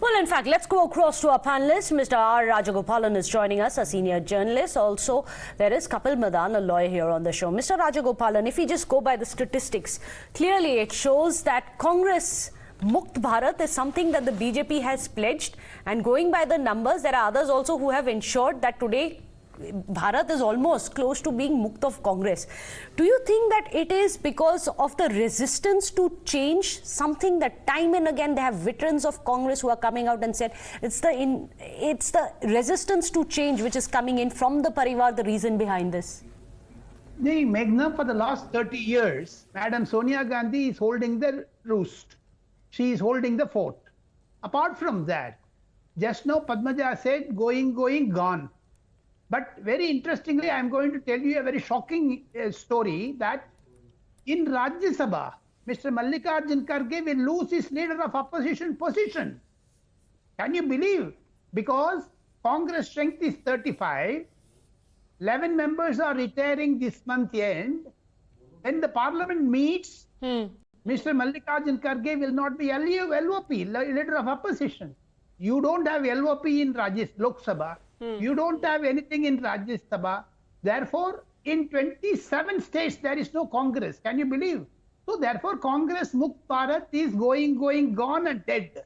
Well, in fact, let's go across to our panelists. Mr. R. Rajagopalan is joining us, a senior journalist. Also, there is Kapil Madanto, a lawyer here on the show. Mr. Rajagopalan, if we just go by the statistics, clearly it shows that Congress Mukt Bharat is something that the BJP has pledged. And going by the numbers, there are others also who have ensured that today Bharat is almost close to being Mukt of Congress. Do you think that it is because of the resistance to change, something that time and again they have veterans of Congress who are coming out and said it's the resistance to change which is coming in from the Parivaar, the reason behind this? The Meghna, for the last 30 years, Madam Sonia Gandhi is holding the roost. She is holding the fort. Apart from that, just now Padmaja said going, gone. But very interestingly, I am going to tell you a very shocking story that in Rajya Sabha, Mr. Mallikarjun Kharge will lose his leader of opposition position. Can you believe? Because Congress strength is 35, 11 members are retiring this month end. When the parliament meets, Mr. Mallikarjun Kharge will not be LOP, leader of opposition. You don't have LOP in Lok Sabha. You don't have anything in Rajya Sabha. Therefore, in 27 states, there is no Congress. Can you believe? So, therefore, Congress Mukt Bharat is going, gone and dead.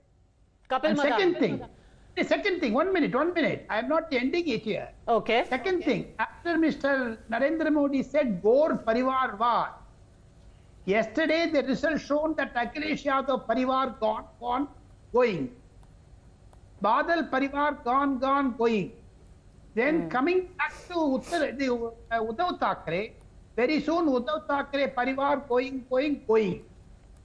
Kapil Madanto. Second thing, one minute. I am not ending it here. Okay. Second thing, after Mr. Narendra Modi said, Gaur Parivaar Var, yesterday the result shown that Akhilesh Yadav Parivaar gone, going. Badal Parivaar gone, going. Then coming back to Uddhav Thackeray, very soon Uddhav Thackeray Parivaar going.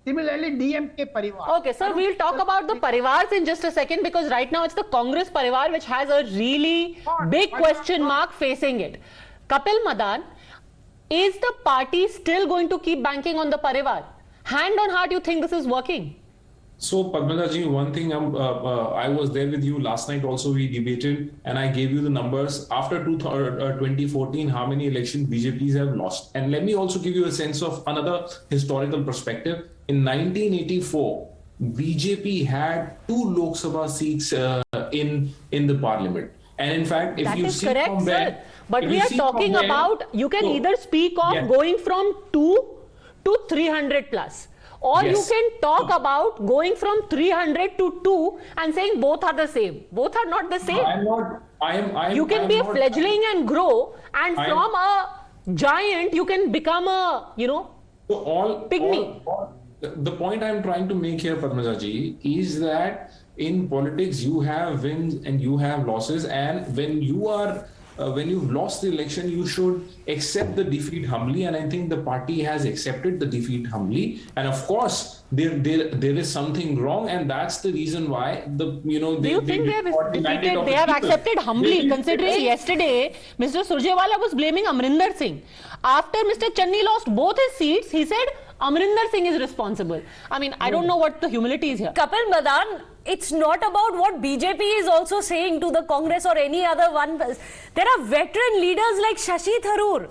Similarly, DMK Parivaar. Okay, sir, we'll talk about the Parivars in just a second, because right now it's the Congress Parivar which has a really big question mark facing it. Kapil Madanto, is the party still going to keep banking on the Parivar? Hand on heart, you think this is working? So, Padmaja ji, one thing, I was there with you last night also, we debated and I gave you the numbers. After 2014, how many elections BJPs have lost? And let me also give you a sense of another historical perspective. In 1984, BJP had 2 Lok Sabha seats in the parliament. And in fact, if that you is see correct, from sir. there, but we are talking about, you can either speak of going from 2 to 300 plus. Or you can talk about going from 300 to 2 and saying both are the same. Both are not the same. You can be a fledgling and grow, and from a giant you can become a, pygmy. The point I'm trying to make here, Padmaja ji, is that in politics you have wins and you have losses, and when you've lost the election, you should accept the defeat humbly, and I think the party has accepted the defeat humbly. And of course, there is something wrong, and that's the reason why Do you think they have accepted humbly, considering yesterday Mr. Surjewala was blaming Amrinder Singh. After Mr. Channi lost both his seats, he said Amrinder Singh is responsible. I mean, I don't know what the humility is here. Kapil Madanto, it's not about what BJP is also saying to the Congress or any other one. There are veteran leaders like Shashi Tharoor.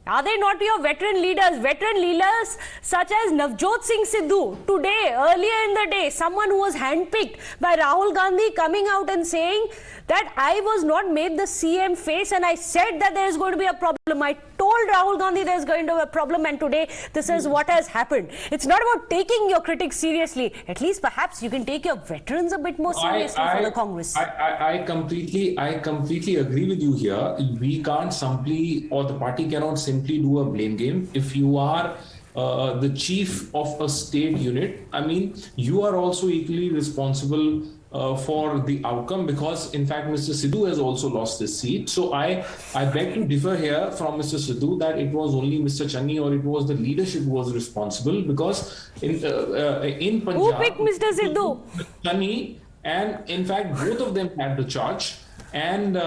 Are they not your veteran leaders? Veteran leaders such as Navjot Singh Sidhu. Today, earlier in the day, someone who was handpicked by Rahul Gandhi coming out and saying that I was not made the CM face and I said that there is going to be a problem. I told Rahul Gandhi there is going to be a problem, and today this is what has happened. It's not about taking your critics seriously. At least perhaps you can take your veterans a bit more seriously for the Congress. I completely agree with you here. We can't simply, or the party cannot simply do a blame game. If you are the chief of a state unit, I mean, you are also equally responsible for the outcome, because in fact Mr. Sidhu has also lost his seat. So I beg to differ here from Mr. Sidhu that it was only Mr. Channi or it was the leadership who was responsible, because in Punjab, who picked Mr. Sidhu? Channi, and in fact both of them had the charge, and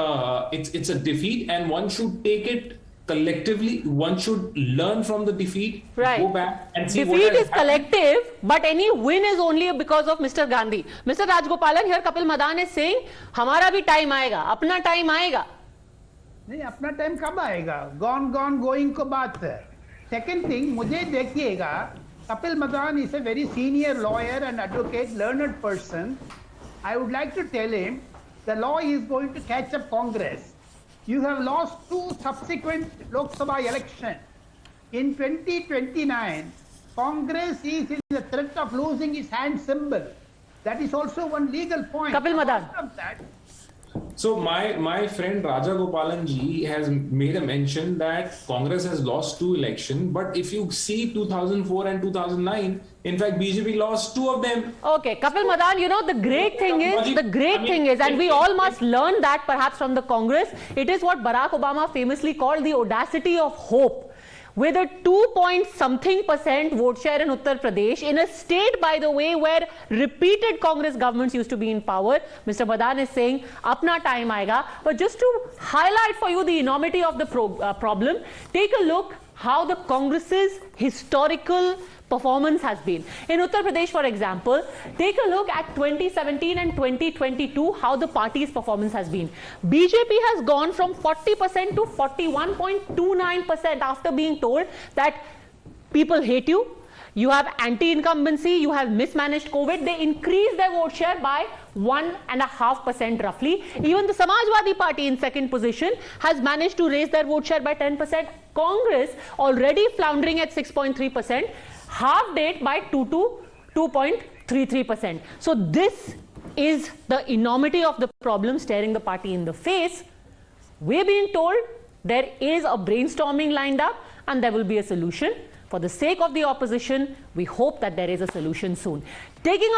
it's a defeat, and one should take it collectively. One should learn from the defeat, go back and see defeat is collective, but any win is only because of Mr. Gandhi. Mr. Rajagopalan, here Kapil Madanto is saying, हमारा भी time आएगा, अपना time आएगा. नहीं, अपना time कब आएगा? Gone, going को बात है. Second thing, मुझे देखिएगा, Kapil Madanto is a very senior lawyer and advocate, learned person. I would like to tell him the law is going to catch up Congress. You have lost 2 subsequent Lok Sabha elections. In 2029, Congress is in the threat of losing its hand symbol. That is also one legal point. Kapil Madan. So my friend Rajagopalan ji has made a mention that Congress has lost 2 elections, but if you see 2004 and 2009, in fact BJP lost 2 of them. Okay, Kapil Madan, you know the great thing is, and we all must learn that perhaps from the Congress, it is what Barack Obama famously called the audacity of hope. With a 2-point-something% vote share in Uttar Pradesh, in a state, by the way, where repeated Congress governments used to be in power, Mr. Madan is saying, apna time aayega. But just to highlight for you the enormity of the problem, take a look how the Congress's historical performance has been. In Uttar Pradesh, for example, take a look at 2017 and 2022, how the party's performance has been. BJP has gone from 40% to 41.29% after being told that people hate you, you have anti-incumbency, you have mismanaged COVID. They increased their vote share by 1.5% roughly. Even the Samajwadi Party in second position has managed to raise their vote share by 10%. Congress already floundering at 6.3%. Half date by 2 to 2.33%. So this is the enormity of the problem staring the party in the face. We're being told there is a brainstorming lined up and there will be a solution. For the sake of the opposition, we hope that there is a solution soon. Taking a